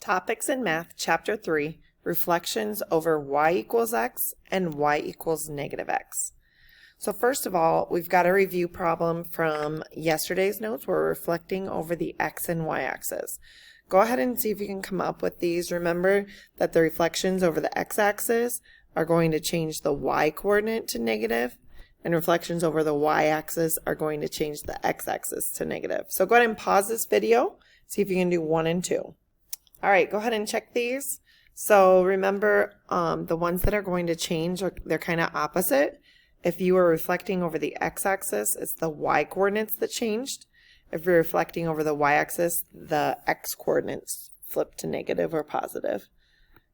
Topics in Math, Chapter 3, Reflections over y equals x and y equals negative x. So first of all, we've got a review problem from yesterday's notes. We're reflecting over the x and y axis. Go ahead and see if you can come up with these. Remember that the reflections over the x-axis are going to change the y-coordinate to negative, and reflections over the y-axis are going to change the x-axis to negative. So go ahead and pause this video, see if you can do 1 and 2. All right, go ahead and check these. So remember, the ones that are going to change, they're kind of opposite. If you were reflecting over the x-axis, it's the y-coordinates that changed. If you're reflecting over the y-axis, the x-coordinates flip to negative or positive.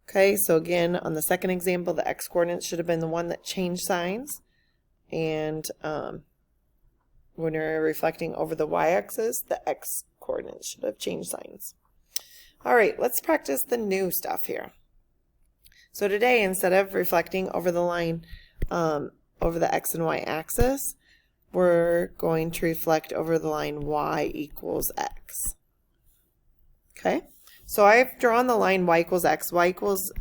Okay, so again, on the second example, the x-coordinates should have been the one that changed signs. And when you're reflecting over the y-axis, the x-coordinates should have changed signs. All right, let's practice the new stuff here. So today, instead of reflecting over the line over the x and y axis, we're going to reflect over the line y equals x. Okay, so I've drawn the line y equals x. Y equals,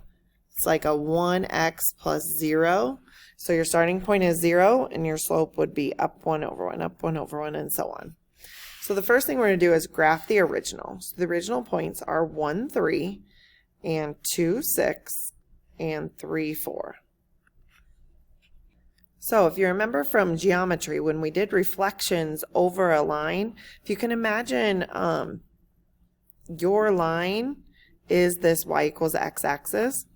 it's like a 1x plus 0. So your starting point is 0, and your slope would be up 1 over 1, up 1 over 1, and so on. So the first thing we're going to do is graph the original. So the original points are 1, 3, and 2, 6, and 3, 4. So if you remember from geometry, when we did reflections over a line, if you can imagine your line is this y equals x axis.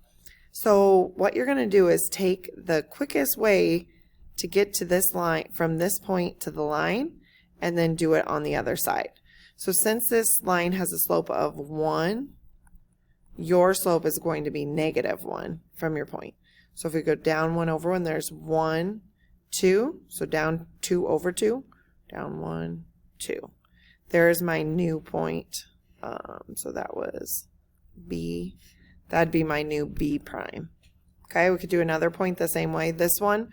So what you're going to do is take the quickest way to get to this line, from this point to the line, and then do it on the other side. So since this line has a slope of 1, your slope is going to be negative 1 from your point. So if we go down 1 over 1, there's 1, 2. So down 2 over 2, down 1, 2. There's my new point. So that was B. That'd be my new B prime. Okay, we could do another point the same way. This one,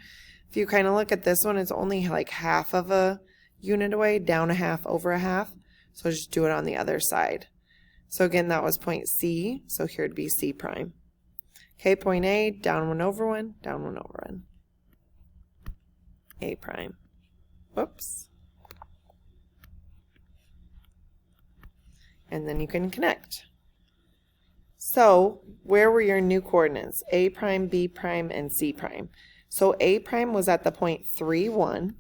if you kind of look at this one, it's only like half of a unit away, down a half, over a half. So just do it on the other side. So again, that was point C. So here would be C prime. Okay, point A, down 1 over 1, down 1 over 1. A prime. Whoops. And then you can connect. So where were your new coordinates? A prime, B prime, and C prime. So A prime was at the point 3, 1.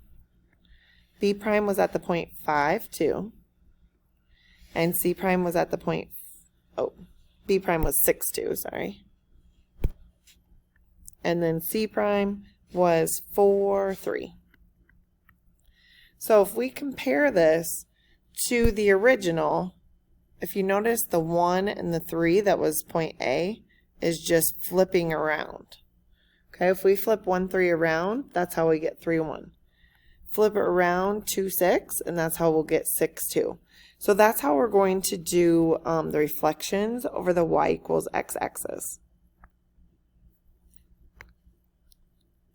B prime was at the point 5, 2. And C prime was at the point, B prime was 6, 2, sorry. And then C prime was 4, 3. So if we compare this to the original, if you notice the 1 and the 3 that was point A is just flipping around. Okay, if we flip 1, 3 around, that's how we get 3, 1. Flip it around 2, 6, and that's how we'll get 6, 2. So that's how we're going to do the reflections over the y equals x axis.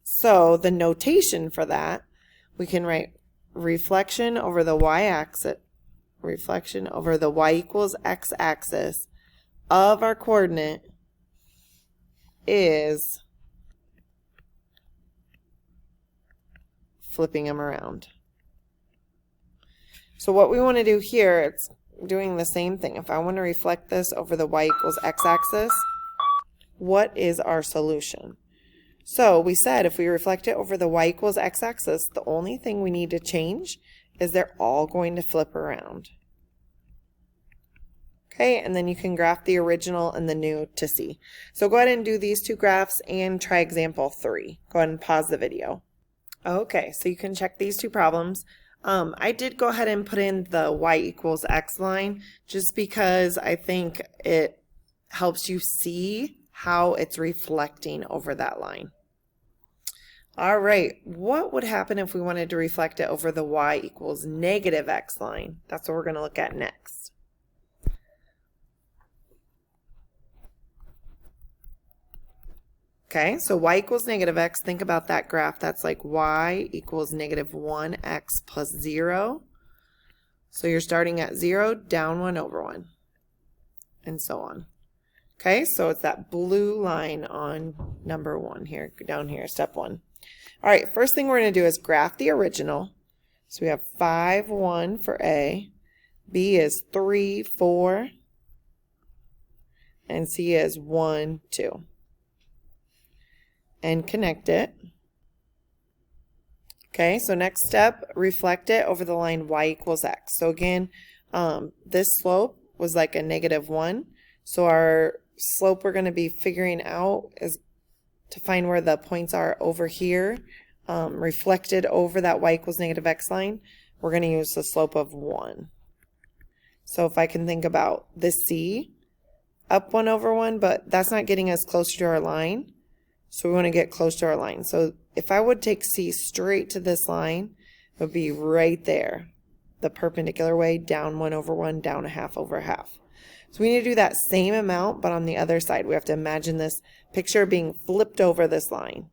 So the notation for that, we can write reflection over the y-axis, reflection over the y equals x axis of our coordinate is flipping them around. So what we want to do here, it's doing the same thing. If I want to reflect this over the y equals x axis, what is our solution? So we said if we reflect it over the y equals x axis, the only thing we need to change is they're all going to flip around. Okay, and then you can graph the original and the new to see. So go ahead and do these two graphs and try example 3. Go ahead and pause the video. Okay, so you can check these two problems. I did go ahead and put in the y equals x line just because I think it helps you see how it's reflecting over that line. All right, what would happen if we wanted to reflect it over the y equals negative x line? That's what we're going to look at next. Okay, so y equals negative x, think about that graph. That's like y equals negative 1x plus 0. So you're starting at 0, down 1 over 1, and so on. Okay, so it's that blue line on number 1 here, down here, step 1. All right, first thing we're going to do is graph the original. So we have 5, 1 for A, B is 3, 4, and C is 1, 2. And connect it. Okay, so next step, reflect it over the line y equals x. So again, this slope was like a -1. So our slope we're going to be figuring out is to find where the points are over here, reflected over that y equals -x line. We're going to use the slope of 1. So if I can think about this C, up 1 over 1, but that's not getting us closer to our line. So we want to get close to our line. So if I would take C straight to this line, it would be right there, the perpendicular way, down 1 over 1, down a half over a half. So we need to do that same amount, but on the other side. We have to imagine this picture being flipped over this line.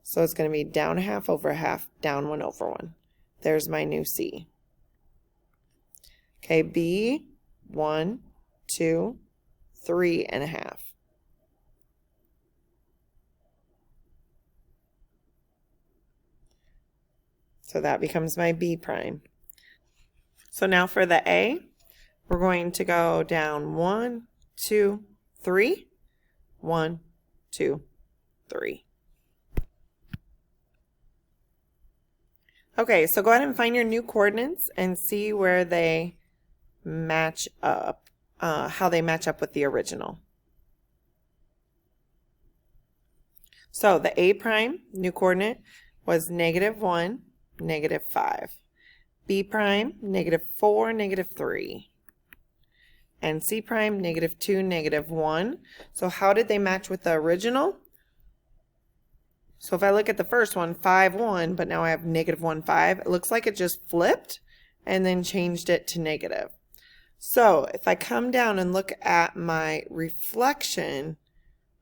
So it's going to be down a half over a half, down 1 over 1. There's my new C. Okay, B, 1, 2, 3 and a half. So that becomes my B prime. So now for the A, we're going to go down 1, 2, 3, 1, 2, 3. Okay, so go ahead and find your new coordinates and see where they match up, how they match up with the original. So the A prime, new coordinate, was -1, -5. B prime, -4, -3. And C prime, -2, -1. So how did they match with the original? So if I look at the first one, 5, 1, but now I have -1, 5, it looks like it just flipped and then changed it to negative. So if I come down and look at my reflection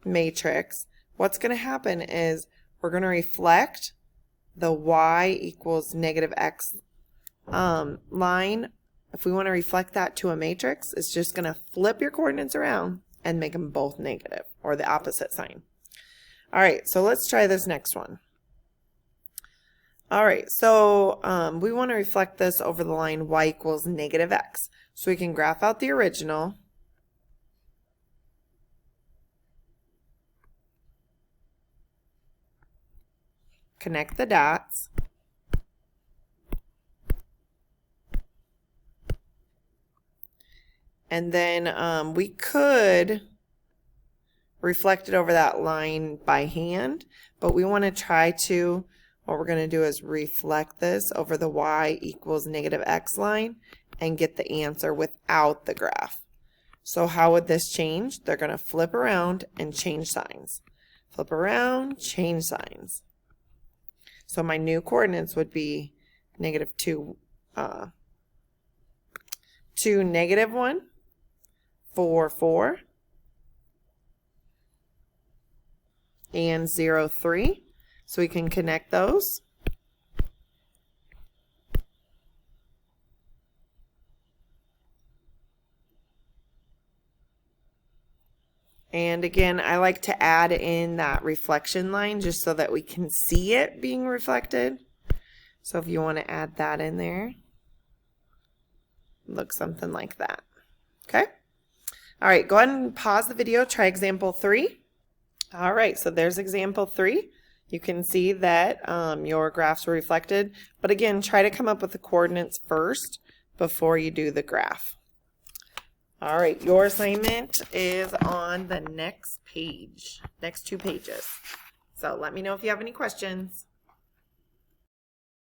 matrix, what's going to happen is we're going to reflect the y equals -x line. If we want to reflect that to a matrix, it's just going to flip your coordinates around and make them both negative, or the opposite sign. All right, so let's try this next one. All right, so we want to reflect this over the line y equals -x. So we can graph out the original. Connect the dots. And then we could reflect it over that line by hand, but we want to try to, what we're going to do is reflect this over the y equals -x line and get the answer without the graph. So how would this change? They're going to flip around and change signs. Flip around, change signs. So my new coordinates would be -2, 2, -1, 4, 4, and 0, 3. So we can connect those. And again, I like to add in that reflection line just so that we can see it being reflected. So if you want to add that in there, look something like that. Okay? All right, go ahead and pause the video, try example 3. All right, so there's example 3. You can see that your graphs were reflected, but again, try to come up with the coordinates first before you do the graph. All right, your assignment is on the next page, next 2 pages. So let me know if you have any questions.